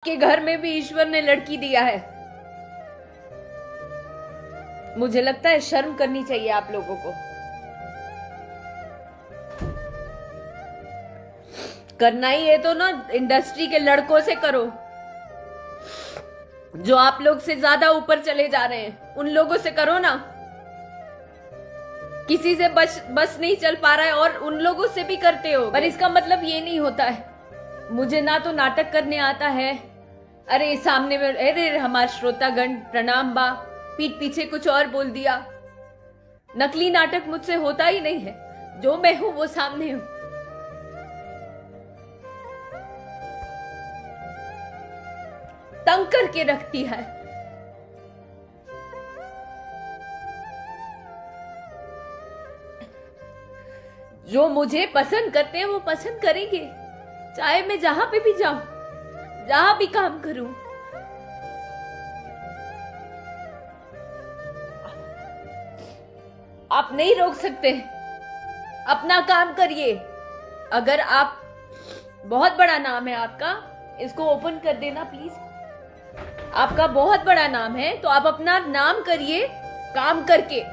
आपके घर में भी ईश्वर ने लड़की दिया है। मुझे लगता है शर्म करनी चाहिए आप लोगों को। करना ही है तो ना इंडस्ट्री के लड़कों से करो, जो आप लोग से ज्यादा ऊपर चले जा रहे हैं, उन लोगों से करो ना। किसी से बस नहीं चल पा रहा है और उन लोगों से भी करते हो, पर इसका मतलब ये नहीं होता है मुझे ना तो नाटक करने आता है। अरे सामने में, अरे हमारे श्रोतागण प्रणाम बा, पीठ पीछे कुछ और बोल दिया। नकली नाटक मुझसे होता ही नहीं है, जो मैं हूं वो सामने हूं। तंग करके रखती है। जो मुझे पसंद करते हैं वो पसंद करेंगे, चाहे मैं जहां पे भी जाऊं, जहां भी काम करूं। आप नहीं रोक सकते, अपना काम करिए। अगर आप, बहुत बड़ा नाम है आपका, इसको ओपन कर देना प्लीज। आपका बहुत बड़ा नाम है तो आप अपना नाम करिए काम करके।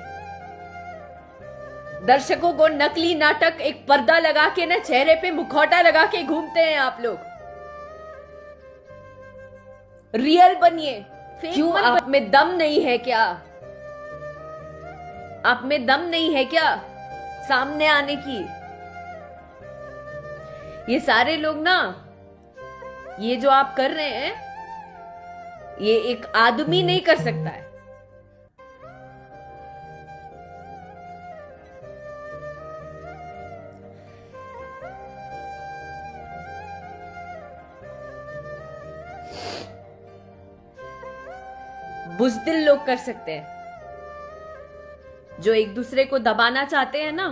दर्शकों को नकली नाटक, एक पर्दा लगा के ना, चेहरे पे मुखौटा लगा के घूमते हैं आप लोग। रियल बनिए। क्यों आप में दम नहीं है क्या? आप में दम नहीं है क्या सामने आने की? ये सारे लोग ना, ये जो आप कर रहे हैं, ये एक आदमी नहीं कर सकता है। बुज़दिल लोग कर सकते हैं, जो एक दूसरे को दबाना चाहते हैं ना,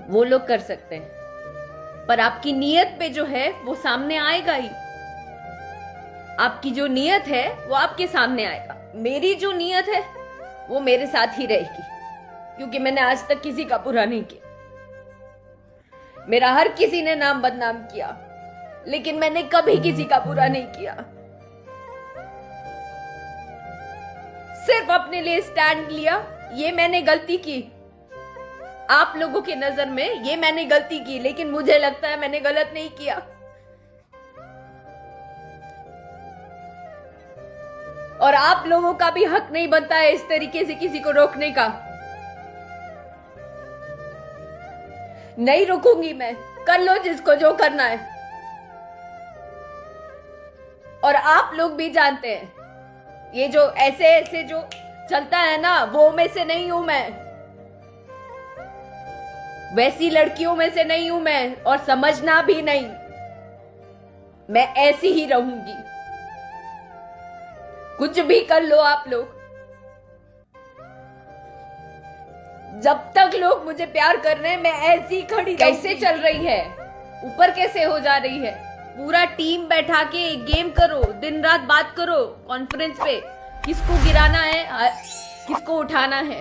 वो लोग कर सकते हैं। पर आपकी नीयत पे जो है वो सामने आएगा ही। आपकी जो नीयत है वो आपके सामने आएगा। मेरी जो नीयत है वो मेरे साथ ही रहेगी, क्योंकि मैंने आज तक किसी का बुरा नहीं किया। मेरा हर किसी ने नाम बदनाम किया, लेकिन मैंने कभी किसी का बुरा नहीं किया। सिर्फ अपने लिए स्टैंड लिया। ये मैंने गलती की, आप लोगों की नजर में ये मैंने गलती की, लेकिन मुझे लगता है मैंने गलत नहीं किया। और आप लोगों का भी हक नहीं बनता है इस तरीके से किसी को रोकने का। नहीं रुकूंगी मैं, कर लो जिसको जो करना है। और आप लोग भी जानते हैं, ये जो ऐसे ऐसे जो चलता है ना, वो में से नहीं हूं मैं, वैसी लड़कियों में से नहीं हूं मैं, और समझना भी नहीं। मैं ऐसी ही रहूंगी, कुछ भी कर लो आप लोग। जब तक लोग मुझे प्यार कर रहे हैं, मैं ऐसी खड़ी। कैसे चल रही है, ऊपर कैसे हो जा रही है। पूरा टीम बैठा के गेम करो, दिन रात बात करो कॉन्फ्रेंस पे, किसको गिराना है, किसको उठाना है।